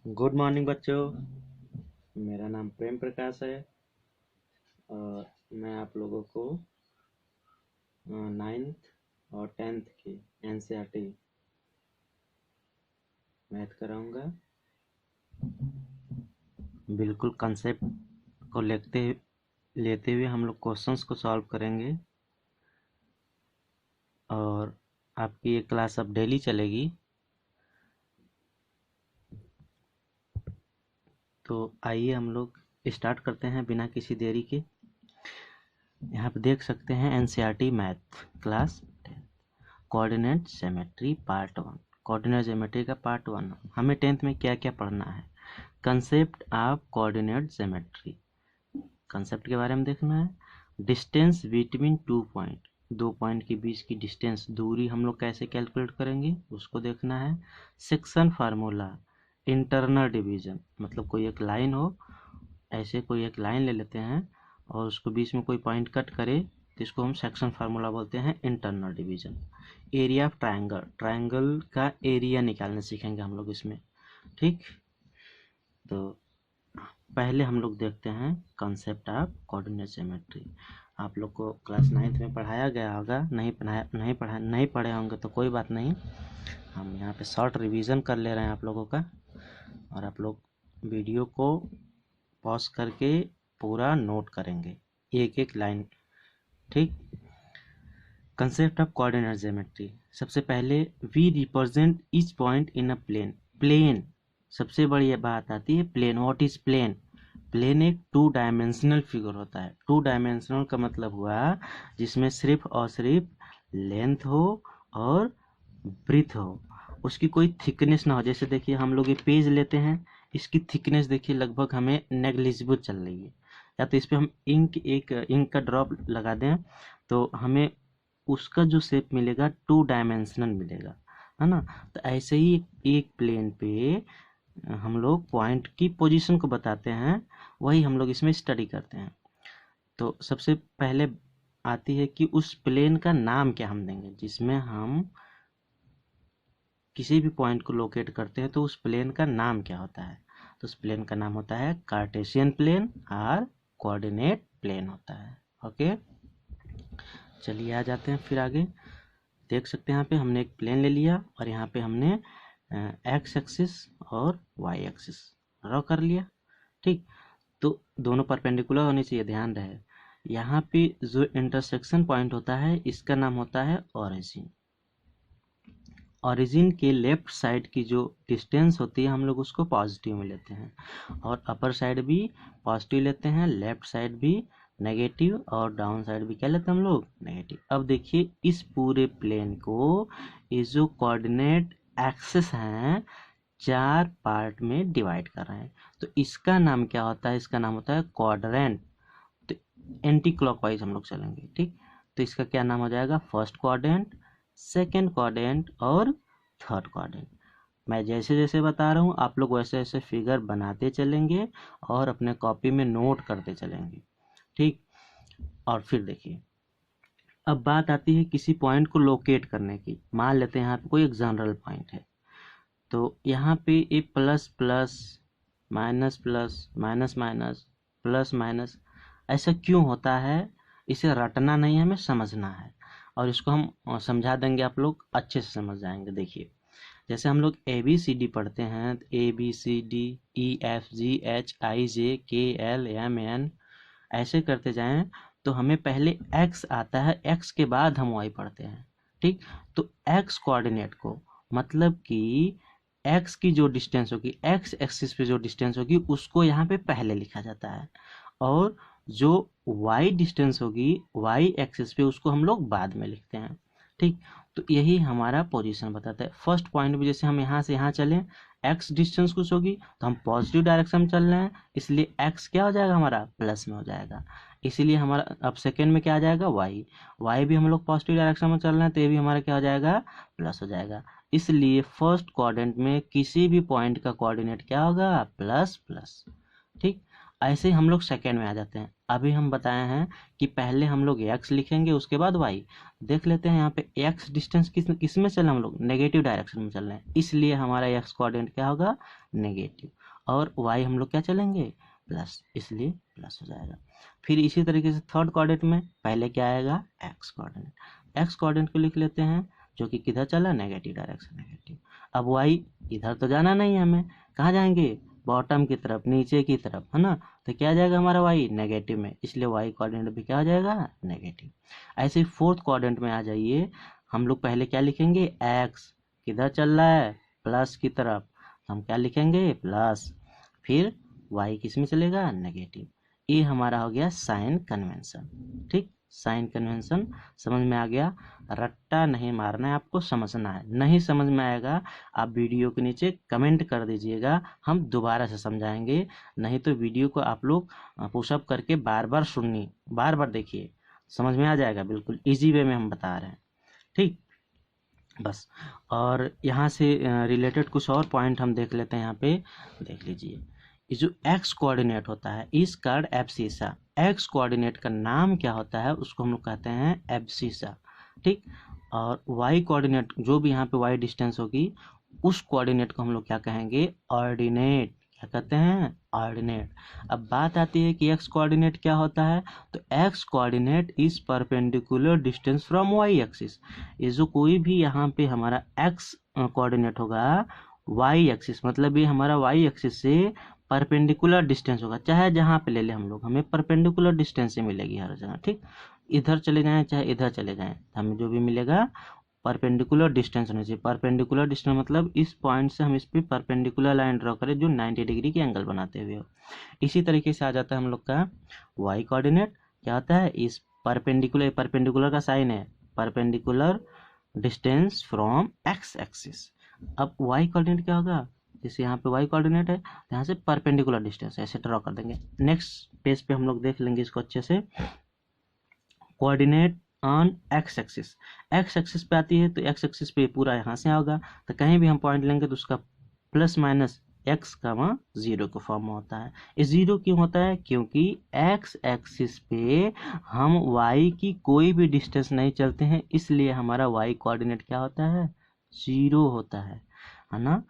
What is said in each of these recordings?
Good morning बच्चों। मेरा नाम प्रेम प्रकाश है और मैं आप लोगों को नाइन्थ और टेंथ की एनसीईआरटी मैथ कराऊंगा। बिल्कुल कंसेप्ट को लेते हुए हम लोग क्वेश्चंस को सॉल्व करेंगे और आपकी ये क्लास अब डेली चलेगी। तो आइए हम लोग स्टार्ट करते हैं बिना किसी देरी के। यहाँ पे देख सकते हैं NCERT math class coordinate geometry part 1। Coordinate geometry का पार्ट 1 हमें टेंथ में क्या क्या पढ़ना है। Concept of coordinate geometry, concept के बारे में देखना है। डिस्टेंस बिटवीन 2 पॉइंट, 2 पॉइंट के बीच की डिस्टेंस दूरी हम लोग कैसे कैलकुलेट करेंगे उसको देखना है। सेक्शन फार्मूला, इंटरनल डिवीजन मतलब कोई एक लाइन हो, ऐसे कोई एक लाइन ले लेते हैं और उसको बीच में कोई पॉइंट कट करे तो इसको हम सेक्शन फार्मूला बोलते हैं internal division. Area of triangle, triangle का एरिया निकालना सीखेंगे हम लोग इसमें। ठीक, तो पहले हम लोग देखते हैं कंसेप्ट ऑफ कोऑर्डिनेट ज्योमेट्री। आप लोग को क्लास 9th में पढ़ाया गया होगा, नहीं पढ़े होंगे तो कोई बात नहीं, हम यहाँ पे शॉर्ट रिवीजन कर ले रहे हैं आप लोगों का। और आप लोग वीडियो को पॉज करके पूरा नोट करेंगे एक एक लाइन। ठीक, कंसेप्ट ऑफ कोऑर्डिनेट ज्योमेट्री। सबसे पहले we represent each point in a plane. Plane सबसे बड़ी बात आती है, plane. What is plane? Plane एक 2 डायमेंशनल फिगर होता है। 2 डायमेंशनल का मतलब हुआ जिसमें सिर्फ और सिर्फ लेंथ हो और ब्रीथ हो, उसकी कोई थिकनेस ना हो। जैसे देखिए हम लोग ये पेज लेते हैं, इसकी थिकनेस देखिए लगभग हमें नेग्लिजिबल चल रही है। या तो इस पर हम इंक का ड्रॉप लगा दें तो हमें उसका जो शेप मिलेगा 2 डायमेंशनल मिलेगा, है ना। तो ऐसे ही एक प्लेन पे हम लोग पॉइंट की पोजीशन को बताते हैं, वही हम लोग इसमें स्टडी करते हैं। तो सबसे पहले आती है कि उस प्लेन का नाम क्या हम देंगे। जिसमें हम किसी भी पॉइंट को लोकेट करते हैं तो उस प्लेन का नाम क्या होता है। तो उस प्लेन का नाम होता है कार्टेशियन प्लेन और कोऑर्डिनेट प्लेन होता है। ओके, चलिए आ जाते हैं फिर आगे। देख सकते हैं यहाँ पे हमने एक प्लेन ले लिया और यहाँ पे हमने एक्स एक्सिस और वाई एक्सिस ड्रॉ कर लिया। ठीक, तो दोनों परपेंडिकुलर होने चाहिए, ध्यान रहे। यहाँ पे जो इंटरसेक्शन पॉइंट होता है इसका नाम होता है ओरिजिन। ओरिजिन के लेफ्ट साइड की जो डिस्टेंस होती है हम लोग उसको पॉजिटिव में लेते हैं और अपर साइड भी पॉजिटिव लेते हैं, लेफ्ट साइड भी नेगेटिव और डाउन साइड भी क्या लेते हैं हम लोग, नेगेटिव। अब देखिए इस पूरे प्लेन को ये जो कोऑर्डिनेट एक्सिस हैं 4 पार्ट में डिवाइड कर रहे हैं, तो इसका नाम क्या होता है, इसका नाम होता है क्वाड्रेंट। तो एंटी क्लॉकवाइज हम लोग चलेंगे। ठीक, तो इसका क्या नाम हो जाएगा, फर्स्ट क्वाड्रेंट, सेकेंड क्वाड्रेंट और थर्ड क्वाड्रेंट। मैं जैसे जैसे बता रहा हूँ आप लोग वैसे वैसे फिगर बनाते चलेंगे और अपने कॉपी में नोट करते चलेंगे। ठीक, और फिर देखिए अब बात आती है किसी पॉइंट को लोकेट करने की। मान लेते हैं यहाँ पे कोई एक जनरल पॉइंट है, तो यहाँ पे ये plus plus minus plus minus minus plus minus ऐसा क्यों होता है, इसे रटना नहीं है, हमें समझना है। और इसको हम समझा देंगे, आप लोग अच्छे से समझ जाएंगे। देखिए जैसे हम लोग ए बी सी डी पढ़ते हैं, A B C D E F G H I J K L M N ऐसे करते जाएं तो हमें पहले एक्स आता है, एक्स के बाद हम वाई पढ़ते हैं। ठीक, तो एक्स कोऑर्डिनेट को मतलब कि एक्स की जो डिस्टेंस होगी, एक्स एक्सिस पे जो डिस्टेंस होगी उसको यहाँ पे पहले लिखा जाता है, और जो वाई डिस्टेंस होगी वाई एक्सिस पे उसको हम लोग बाद में लिखते हैं। ठीक, तो यही हमारा पोजीशन बताता है। फर्स्ट पॉइंट में जैसे हम यहाँ से यहाँ चलें, एक्स डिस्टेंस कुछ होगी तो हम पॉजिटिव डायरेक्शन में चल रहे हैं, इसलिए एक्स क्या हो जाएगा हमारा, प्लस में हो जाएगा। इसीलिए हमारा अब सेकेंड में क्या आ जाएगा, वाई, वाई भी हम लोग पॉजिटिव डायरेक्शन में चल रहे हैं तो ये भी हमारा क्या हो जाएगा, प्लस हो जाएगा। इसलिए फर्स्ट क्वाड्रेंट में किसी भी पॉइंट का कोऑर्डिनेट क्या होगा, प्लस प्लस। ठीक, ऐसे ही हम लोग सेकेंड में आ जाते हैं। अभी हम बताए हैं कि पहले हम लोग x लिखेंगे उसके बाद y। देख लेते हैं यहाँ पे x डिस्टेंस किस में चल रहे हैं, हम लोग नेगेटिव डायरेक्शन में चल रहे हैं, इसलिए हमारा x कोऑर्डिनेट क्या होगा, नेगेटिव, और y हम लोग क्या चलेंगे, प्लस, इसलिए प्लस हो जाएगा। फिर इसी तरीके से थर्ड कोऑर्डिनेट में पहले क्या आएगा, x कोऑर्डिनेट। x कोऑर्डिनेट को लिख लेते हैं जो कि किधर चला, नेगेटिव डायरेक्शन, नेगेटिव। अब y इधर तो जाना नहीं है, हमें कहाँ जाएंगे, बॉटम की तरफ, नीचे की तरफ, है ना, तो क्या आ जाएगा हमारा y नेगेटिव में, इसलिए y कोऑर्डिनेट भी क्या हो जाएगा, नेगेटिव। ऐसे ही फोर्थ कोऑर्डिनेट में आ जाइए, हम लोग पहले क्या लिखेंगे, x किधर चल रहा है, प्लस की तरफ, हम क्या लिखेंगे, प्लस, फिर y किस में चलेगा, नेगेटिव। ये हमारा हो गया साइन कन्वेंशन। ठीक, साइन कन्वेंशन समझ में आ गया। रट्टा नहीं मारना है, आपको समझना है। नहीं समझ में आएगा आप वीडियो के नीचे कमेंट कर दीजिएगा, हम दोबारा से समझाएंगे। नहीं तो वीडियो को आप लोग पुशअप करके बार बार सुनिए, बार बार देखिए, समझ में आ जाएगा। बिल्कुल इजी वे में हम बता रहे हैं। ठीक, बस। और यहाँ से रिलेटेड कुछ और पॉइंट हम देख लेते हैं। यहाँ पे देख लीजिए, ये जो एक्स कोऑर्डिनेट होता है इस कार्ड एब्सिसा, एक्स कोऑर्डिनेट का नाम क्या होता है, उसको हम लोग कहते हैं एब्सिसा। ठीक, और वाई कोऑर्डिनेट, जो भी यहाँ पे वाई डिस्टेंस होगी, उस कोऑर्डिनेट को हम लोग क्या कहेंगे, ऑर्डिनेट। क्या कहते हैं, ऑर्डिनेट। अब बात आती है कि एक्स कोऑर्डिनेट क्या होता है, तो x coordinate is perpendicular distance from y axis. ये जो कोई भी यहाँ पे हमारा एक्स कोऑर्डिनेट होगा, वाई एक्सिस मतलब ये हमारा वाई एक्सिस से परपेंडिकुलर डिस्टेंस होगा, चाहे जहाँ पे ले ले हम लोग, हमें परपेंडिकुलर डिस्टेंस ही मिलेगी हर जगह। ठीक, इधर चले जाएं चाहे इधर चले जाएं, हमें जो भी मिलेगा परपेंडिकुलर डिस्टेंस होना चाहिए। परपेंडिकुलर डिस्टेंस मतलब इस पॉइंट से हम इस पे परपेंडिकुलर लाइन ड्रॉ करें जो 90 डिग्री के एंगल बनाते हुए हो। इसी तरीके से आ जाता है हम लोग का वाई कोऑर्डिनेट। क्या होता है, इस परपेंडिकुलर, परपेंडिकुलर का साइन है, perpendicular distance from x axis. अब वाई कोऑर्डिनेट क्या होगा, जैसे यहाँ पे वाई कोऑर्डिनेट है, यहाँ से परपेंडिकुलर डिस्टेंस ऐसे ड्रॉ कर देंगे। नेक्स्ट पेज पे हम लोग देख लेंगे इसको अच्छे से। Coordinate on x axis, x axis पे आती है तो एक्स एक्सिस पे पूरा यहाँ से होगा, तो कहीं भी हम पॉइंट लेंगे तो उसका प्लस माइनस एक्स का वहाँ जीरो के फॉर्म में होता है। ये जीरो क्यों होता है, क्योंकि एक्स एक्सिस पे हम वाई की कोई भी डिस्टेंस नहीं चलते हैं, इसलिए हमारा वाई कोऑर्डिनेट क्या होता है, जीरो होता है ना।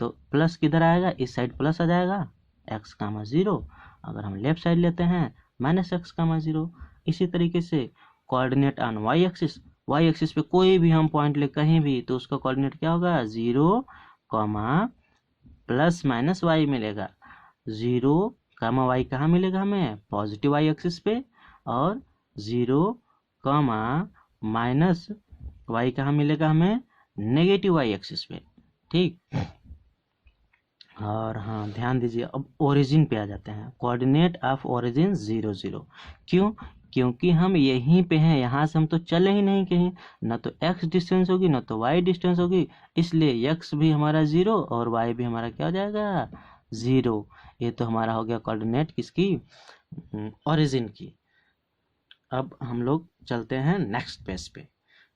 तो प्लस किधर आएगा, इस साइड प्लस आ जाएगा, एक्स कामा जीरो। अगर हम लेफ्ट साइड लेते हैं माइनस एक्स कामा जीरो। इसी तरीके से कोऑर्डिनेट ऑन वाई एक्सिस पे कोई भी हम पॉइंट ले कहीं भी, तो उसका कोऑर्डिनेट क्या होगा, zero comma plus minus y मिलेगा। जीरो कामा वाई कहाँ मिलेगा हमें, पॉजिटिव वाई एक्सिस पे, और जीरो कॉमा माइनस वाई कहाँ मिलेगा हमें, नेगेटिव वाई एक्सिस पे। ठीक, और हाँ ध्यान दीजिए, अब ओरिजिन पे आ जाते हैं। Coordinate of origin 0 0। क्यों, क्योंकि हम यहीं पे हैं, यहाँ से हम तो चले ही नहीं कहीं, ना तो x डिस्टेंस होगी ना तो y डिस्टेंस होगी, इसलिए x भी हमारा 0 और y भी हमारा क्या हो जाएगा, 0। ये तो हमारा हो गया कोऑर्डिनेट किसकी, ओरिजिन की। अब हम लोग चलते हैं नेक्स्ट पेज पे।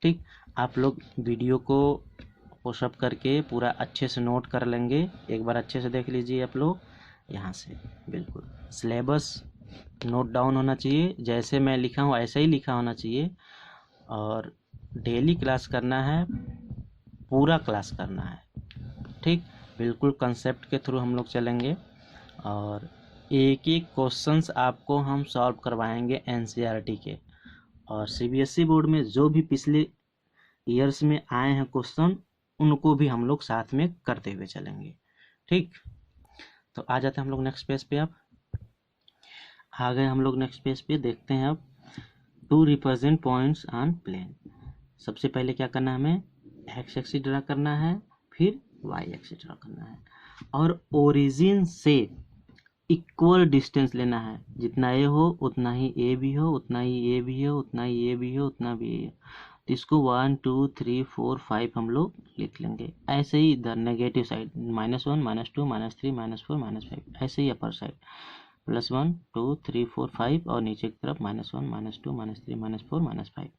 ठीक, आप लोग वीडियो को पुशअप करके पूरा अच्छे से नोट कर लेंगे। एक बार अच्छे से देख लीजिए आप लोग, यहाँ से बिल्कुल सिलेबस नोट डाउन होना चाहिए, जैसे मैं लिखा हूँ ऐसे ही लिखा होना चाहिए। और डेली क्लास करना है, पूरा क्लास करना है। ठीक, बिल्कुल कंसेप्ट के थ्रू हम लोग चलेंगे, और एक एक क्वेश्चंस आपको हम सॉल्व करवाएंगे एनसीईआरटी के। और सीबीएसई बोर्ड में जो भी पिछले ईयर्स में आए हैं क्वेश्चन, उनको भी हम लोग साथ में करते हुए चलेंगे। ठीक, तो आ जाते हैं हम लोग नेक्स्ट पेज पे। अब आ गए हम लोग नेक्स्ट पेज पे, देखते हैं अब to represent points on plane. सबसे पहले क्या करना है, हमें एक्स एक्सिस ड्रा करना है, फिर वाई एक्सिस ड्रा करना है, और ओरिजिन से इक्वल डिस्टेंस लेना है। जितना ए हो उतना ही ए भी हो, उतना ही ए भी हो, उतना ही ए भी हो, उतना भी ए। तो इसको 1 2 3 4 5 हम लोग लिख लेंगे। ऐसे ही इधर नेगेटिव साइड -1 -2 -3 -4 -5, ऐसे ही अपर साइड +1 2 3 4 5, और नीचे की तरफ -1 -2 -3 -4 -5।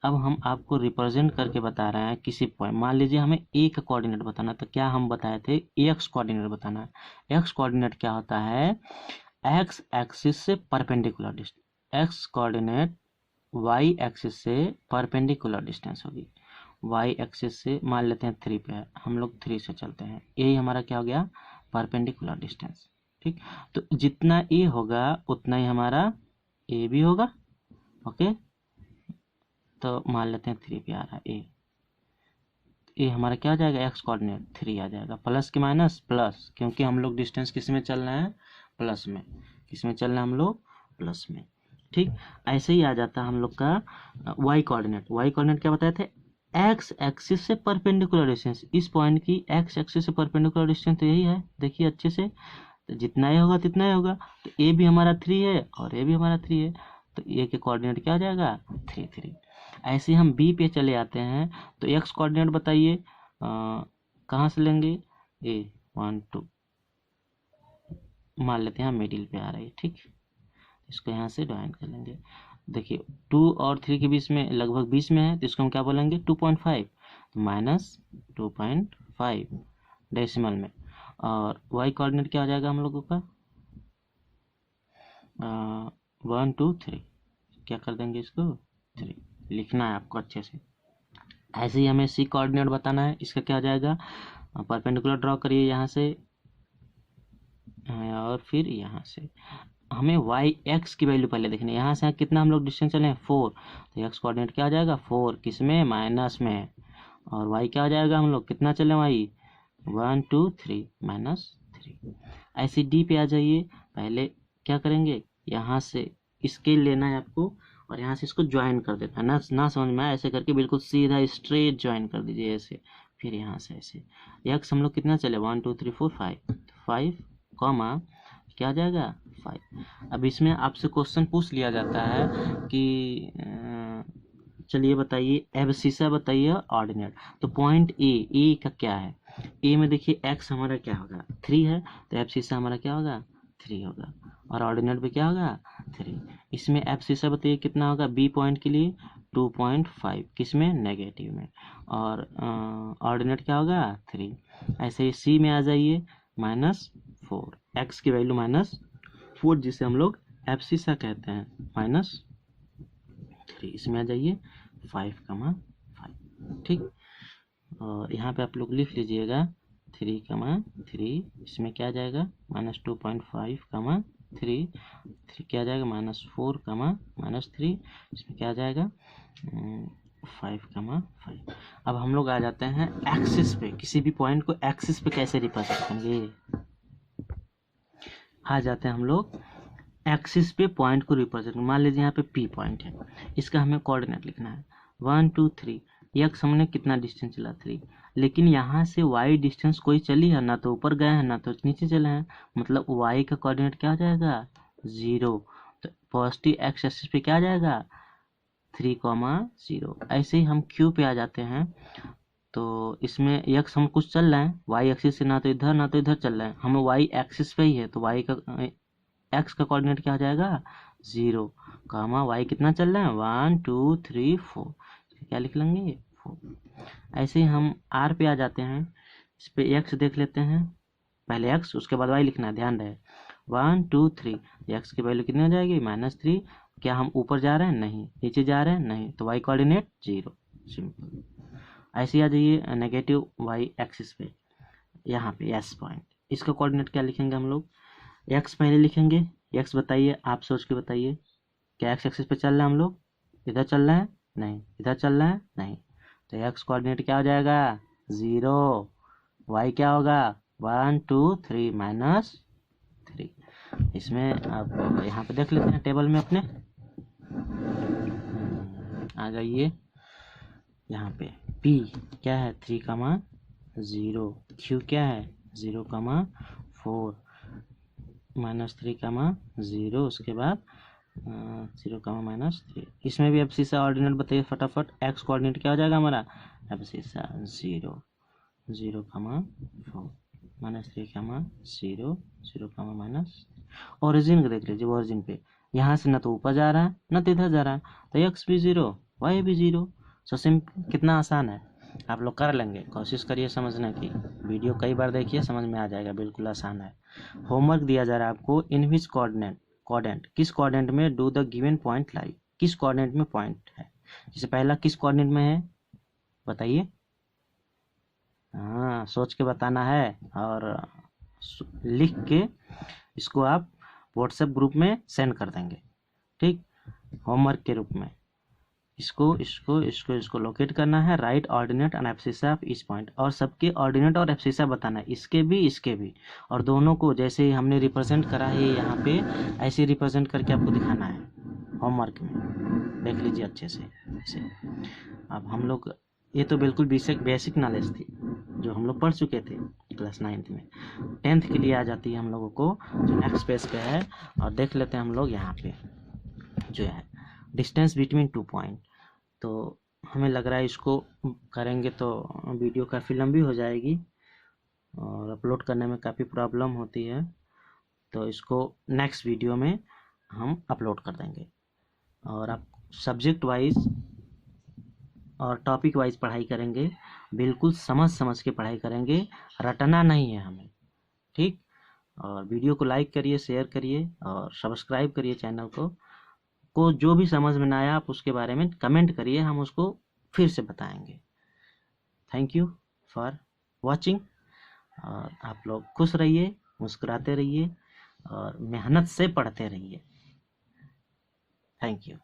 अब हम आपको रिप्रेजेंट करके बता रहे हैं किसी पॉइंट। मान लीजिए हमें ए का कोऑर्डिनेट बताना, तो क्या हम बताए थे, एक्स कोऑर्डिनेट बताना है। एक्स कोऑर्डिनेट क्या होता है, एक्स एक्सिस से perpendicular distance, x coordinate y axis से परपेंडिकुलर डिस्टेंस होगी। वाई एक्सिस से मान लेते हैं 3 पे है, हम लोग 3 से चलते हैं, यही हमारा क्या हो गया परपेंडिकुलर डिस्टेंस। ठीक, तो जितना ए होगा उतना ही हमारा ए भी होगा। ओके, तो मान लेते हैं 3 पे आ रहा है ए हमारा क्या आ जाएगा एक्स कोऑर्डिनेट 3 आ जाएगा, प्लस की माइनस प्लस, क्योंकि हम लोग डिस्टेंस किस में चल रहे हैं प्लस में, किस में चल रहे हैं हम लोग प्लस में। ठीक, ऐसे ही आ जाता है हम लोग का वाई कोऑर्डिनेट। वाई कोऑर्डिनेट क्या बताए थे, एक्स एक्सिस से परपेंडिकुलर डिस्टेंस, इस पॉइंट की एक्स एक्सिस से परपेंडिकुलर डिस्टेंस तो यही है, देखिए अच्छे से, तो जितना ये होगा तितना ही होगा। तो ए भी हमारा 3 है और ए भी हमारा 3 है, तो ए के कोऑर्डिनेट क्या आ जाएगा 3 3। ऐसे हम बी पे चले आते हैं, तो एक्स कोऑर्डिनेट बताइए कहाँ से लेंगे, ए 1 2 मान लेते हैं मिडिल पे आ रही है। ठीक, इसको यहाँ से डिवाइड कर लेंगे, देखिए 2 और 3 के बीच में लगभग 20 में है, तो इसको हम क्या बोलेंगे 2.5, तो माइनस 2.5 डेसिमल में। और y कोऑर्डिनेट क्या हो जाएगा हम लोगों का 1 2 3, क्या कर देंगे इसको 3, लिखना है आपको अच्छे से। ऐसे ही हमें c कोऑर्डिनेट बताना है, इसका क्या हो जाएगा परपेंडिकुलर ड्रॉ करिए यहाँ से और फिर यहाँ से हमें वाई एक्स की वैल्यू पहले देखनी है, यहाँ से कितना हम लोग डिस्टेंस चले 4, तो एक्स कोऑर्डिनेट क्या आ जाएगा 4 किस में माइनस में, और वाई क्या आ जाएगा हम लोग कितना चले वाई 1 2 3 माइनस 3। ऐसे डी पे आ जाइए, पहले क्या करेंगे यहाँ से स्केल लेना है आपको और यहाँ से इसको ज्वाइन कर देना है, ना समझ में आए ऐसे करके बिल्कुल सीधा स्ट्रेट ज्वाइन कर दीजिए ऐसे, फिर यहाँ से ऐसे एक्स हम लोग कितना चले 1 2 3 4 5 कॉमा क्या आ जाएगा 5। अब इसमें आपसे क्वेश्चन पूछ लिया जाता है कि चलिए बताइए एब्सिसा बताइए ऑर्डिनेट, तो पॉइंट ए का क्या है, ए में देखिए एक्स हमारा क्या होगा 3 है, तो एब्सिसा हमारा क्या होगा 3 होगा, और ऑर्डिनेट भी क्या होगा 3। इसमें एब्सिसा बताइए कितना होगा बी पॉइंट के लिए 2.5 किसमें नेगेटिव में, और ऑर्डिनेट क्या होगा 3। ऐसे ही सी में आ जाइए -4, एक्स की वैल्यू -4 जिसे हम लोग एब्सिसा कहते हैं -3, इसमें आ जाइए 5 5। ठीक, और यहाँ पे आप लोग लिख लीजिएगा 3 3, इसमें क्या आ जाएगा -2.5 3 क्या आ जाएगा -4 -3, इसमें क्या आ जाएगा 5 5। अब हम लोग आ जाते हैं एक्सिस पे, किसी भी पॉइंट को एक्सिस पे कैसे रिप्रेजेंट करेंगे, आ जाते हैं हम लोग एक्सिस पे पॉइंट को रिप्रेजेंट। मान लीजिए यहाँ पे पी पॉइंट है, इसका हमें कोऑर्डिनेट लिखना है 1 2 3, एक्स हमने कितना डिस्टेंस चला 3, लेकिन यहाँ से वाई डिस्टेंस कोई चली है ना, तो ऊपर गए हैं ना तो नीचे चले हैं, मतलब वाई का कोऑर्डिनेट क्या हो जाएगा 0, तो पॉजिटिव एक्स एक्सिस पे क्या आ जाएगा 3 0। ऐसे ही हम क्यू पे आ जाते हैं, तो इसमें एक्स हम कुछ चल रहे हैं वाई एक्सिस से ना तो इधर चल रहे हैं, हम वाई एक्सिस पे ही है, तो वाई का एक्स का कोऑर्डिनेट क्या हो जाएगा 0, वाई कितना चल रहा है 1 2 3 4, क्या लिख लेंगे 4। ऐसे ही हम आर पे आ जाते हैं, इस पे एक्स देख लेते हैं, पहले एक्स उसके बाद वाई लिखना है, ध्यान रहे 1 2 3, एक्स की वैल्यू कितनी हो जाएगी -3, क्या हम ऊपर जा रहे हैं नहीं, नीचे जा रहे हैं नहीं, तो वाई कोऑर्डिनेट 0, सिंपल। ऐसे ही आ जाइए नेगेटिव वाई एक्सिस पे, यहाँ पे एस पॉइंट, इसका कोऑर्डिनेट क्या लिखेंगे हम लोग एक्स पहले लिखेंगे, एक्स बताइए आप सोच के बताइए, क्या एक्स एक्सिस पे चल रहे हैं हम लोग, इधर चल रहे हैं नहीं, इधर चल रहे हैं नहीं, तो एक्स कोऑर्डिनेट क्या हो जाएगा 0, वाई क्या होगा 1 2 3 -3। इसमें आप यहाँ पे देख लेते हैं टेबल में अपने, आ जाइए यहाँ पे P क्या है 3 0, Q क्या है 0 4 -3 0, उसके बाद 0 -3। इसमें भी एब्सिसा ऑर्डिनेट बताइए फटाफट, एक्स कोऑर्डिनेट क्या हो जाएगा हमारा एब्सिसा 0 0 4 -3 0 0 ओरिजिन को देख लीजिए, ओरिजिन पे यहाँ से ना तो ऊपर जा रहा है ना तो इधर जा रहा है, तो एक्स भी 0 वाई भी 0, सो सिंपल, कितना आसान है। आप लोग कर लेंगे, कोशिश करिए समझने की, वीडियो कई बार देखिए, समझ में आ जाएगा, बिल्कुल आसान है। होमवर्क दिया जा रहा है आपको, इन विच कोऑर्डिनेट, किस कोऑर्डिनेट में डू द गिवन पॉइंट लाई, किस कोऑर्डिनेट में पॉइंट है। जैसे पहला किस कोऑर्डिनेट में है बताइए, हाँ सोच के बताना है, और लिख के इसको आप व्हाट्सएप ग्रुप में सेंड कर देंगे, ठीक, होमवर्क के रूप में। इसको लोकेट करना है, right ordinate and abscissa of each point, और सबके ऑर्डिनेट और एब्सिसा बताना है, इसके भी, और दोनों को जैसे हमने रिप्रेजेंट करा है यहाँ पे, ऐसे रिप्रेजेंट करके आपको दिखाना है होमवर्क में, देख लीजिए अच्छे से ऐसे। अब हम लोग, ये तो बिल्कुल बेसिक नॉलेज थी जो हम लोग पढ़ चुके थे क्लास 9th में। 10th के लिए आ जाती है हम लोगों को, जो नेक्स्ट पेज पे है, और देख लेते हैं हम लोग यहाँ पे जो है डिस्टेंस बिटवीन 2 पॉइंट। तो हमें लग रहा है इसको करेंगे तो वीडियो काफ़ी लंबी हो जाएगी और अपलोड करने में काफ़ी प्रॉब्लम होती है, तो इसको नेक्स्ट वीडियो में हम अपलोड कर देंगे। और आप सब्जेक्ट वाइज और टॉपिक वाइज पढ़ाई करेंगे, बिल्कुल समझ के पढ़ाई करेंगे, रटना नहीं है हमें, ठीक। और वीडियो को लाइक करिए, शेयर करिए और सब्सक्राइब करिए चैनल को जो भी समझ में ना आया आप उसके बारे में कमेंट करिए, हम उसको फिर से बताएंगे। थैंक यू फॉर वॉचिंग, और आप लोग खुश रहिए, मुस्कुराते रहिए और मेहनत से पढ़ते रहिए। Thank you.